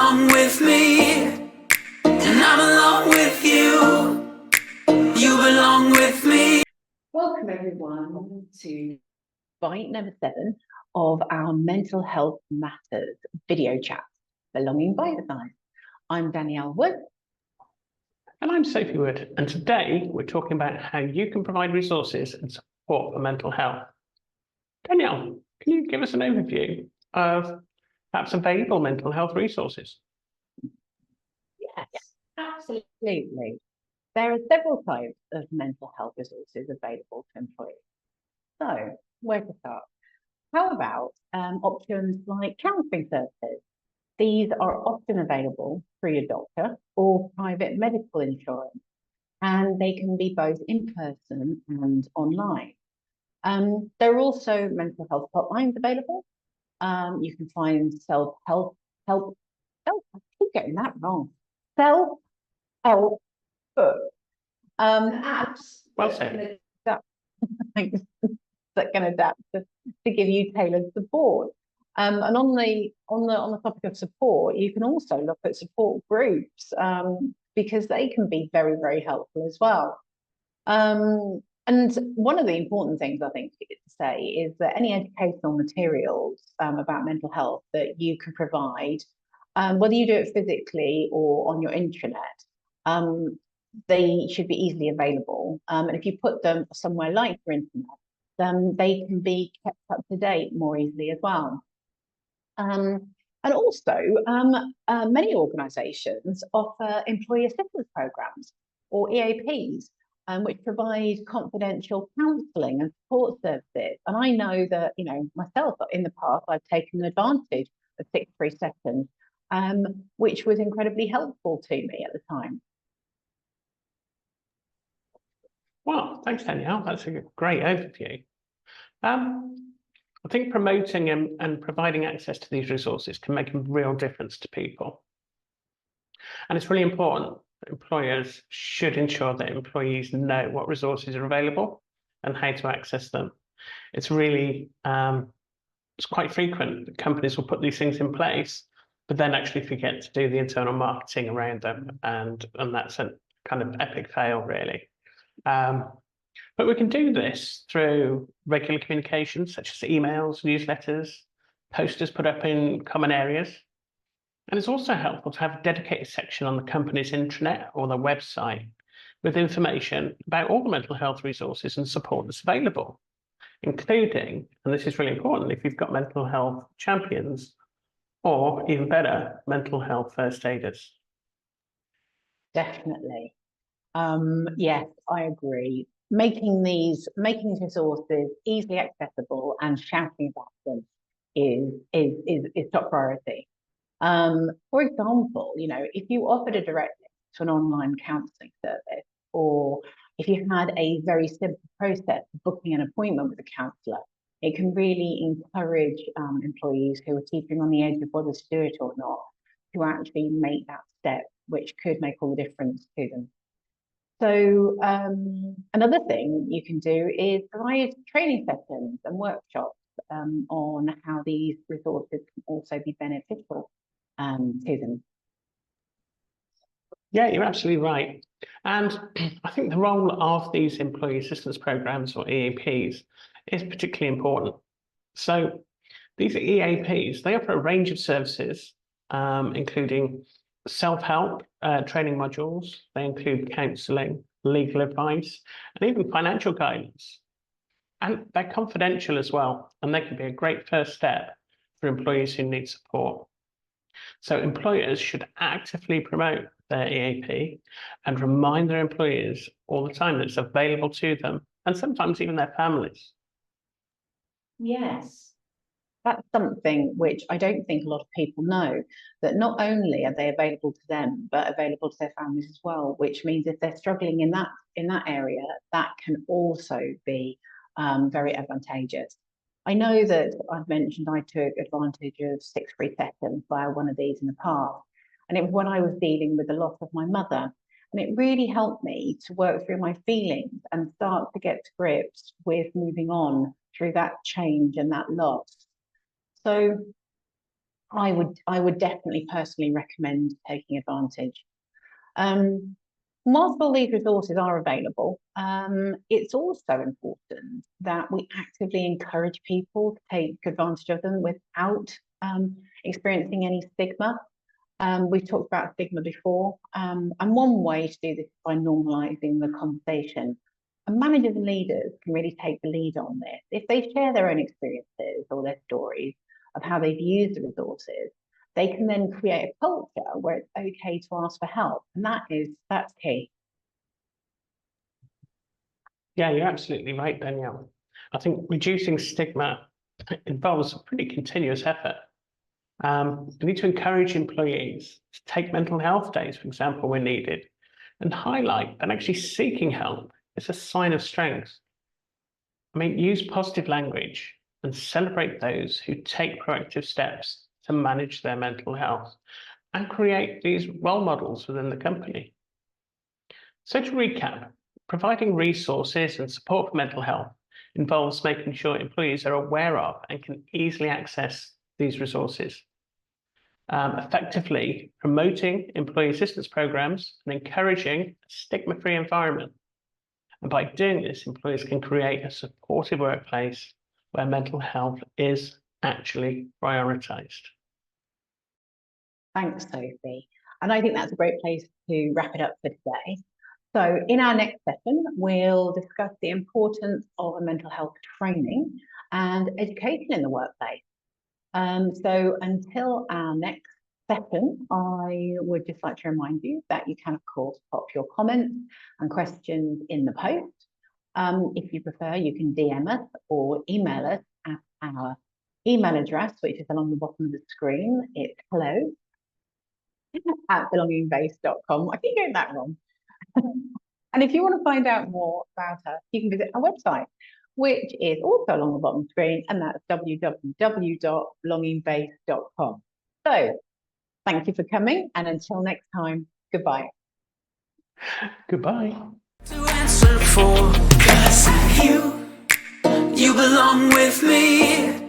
belong with me, and I belong with you. You belong with me. Welcome everyone to bite number 7 of our Mental Health Matters video chat, Belonging by Design. I'm Danielle Wood. And I'm Sophie Wood, and today we're talking about how you can provide resources and support for mental health. Danielle, can you give us an overview of perhaps available mental health resources? Yes, absolutely. There are several types of mental health resources available to employees. So, where to start? How about options like counselling services? These are often available through your doctor or private medical insurance, and they can be both in person and online. There are also mental health hotlines available. You can find self-help, I keep getting that wrong. Self-help books, apps Well said. that can adapt to give you tailored support. And on the topic of support, you can also look at support groups because they can be very, very helpful as well. And one of the important things I think to say is that any educational materials about mental health that you can provide, whether you do it physically or on your intranet, they should be easily available. And if you put them somewhere like your internet, then they can be kept up to date more easily as well. And also, many organisations offer employee assistance programs or EAPs, which provide confidential counselling and support services. And I know that, myself in the past, I've taken advantage of 6 free sessions, which was incredibly helpful to me at the time. Well, thanks, Danielle. That's a great overview. I think promoting and providing access to these resources can make a real difference to people. And it's really important that employers should ensure that employees know what resources are available and how to access them. It's really, it's quite frequent that companies will put these things in place, but then actually forget to do the internal marketing around them. And that's a kind of epic fail, really. But we can do this through regular communications, such as emails, newsletters, posters put up in common areas. And it's also helpful to have a dedicated section on the company's intranet or their website with information about all the mental health resources and support that's available, including, and this is really important, if you've got mental health champions, or even better, mental health first aiders. Definitely. Yes, I agree. Making these resources easily accessible and shouting about them is top priority. For example, if you offered a direct link to an online counselling service, or if you had a very simple process for booking an appointment with a counsellor, it can really encourage employees who are teetering on the edge of whether to do it or not to actually make that step, which could make all the difference to them. So another thing you can do is provide training sessions and workshops on how these resources can also be beneficial to them. Yeah, you're absolutely right. And I think the role of these employee assistance programs or EAPs is particularly important. So these EAPs, they offer a range of services, including self-help training modules. They include counselling, legal advice, and even financial guidance. And they're confidential as well, and they can be a great first step for employees who need support. So employers should actively promote their EAP and remind their employees all the time that it's available to them, and sometimes even their families. Yes. That's something which I don't think a lot of people know, that not only are they available to them, but available to their families as well, which means if they're struggling in that area, that can also be very advantageous. I know that I've mentioned I took advantage of 6 free sessions via one of these in the past, and it was when I was dealing with the loss of my mother. And it really helped me to work through my feelings and start to get to grips with moving on through that change and that loss. So I would definitely personally recommend taking advantage. Whilst all these resources are available, it's also important that we actively encourage people to take advantage of them without experiencing any stigma. We've talked about stigma before, and one way to do this is by normalising the conversation. And managers and leaders can really take the lead on this. If they share their own experiences or their stories of how they've used the resources, they can then create a culture where it's okay to ask for help, and that's key. Yeah, you're absolutely right, Danielle. I think reducing stigma involves a pretty continuous effort. We need to encourage employees to take mental health days, for example, when needed, and highlight that actually seeking help is a sign of strength. I mean, use positive language and celebrate those who take proactive steps to manage their mental health and create these role models within the company. So to recap, providing resources and support for mental health involves making sure employees are aware of and can easily access these resources. Effectively promoting employee assistance programs and encouraging a stigma-free environment. And by doing this, employers can create a supportive workplace where mental health is actually prioritised. Thanks, Sophie. And I think that's a great place to wrap it up for today. So in our next session, we'll discuss the importance of a mental health training and education in the workplace. So until our next session, I would just like to remind you that you can, of course, pop your comments and questions in the post. If you prefer, you can DM us or email us at our email address, which is along the bottom of the screen. It's hello@belongingbase.com. I keep getting that wrong. And if you want to find out more about us, you can visit our website, which is also along the bottom screen, and that's www.belongingbase.com. So thank you for coming, and until next time, goodbye. Goodbye. To answer for, 'cause you belong with me.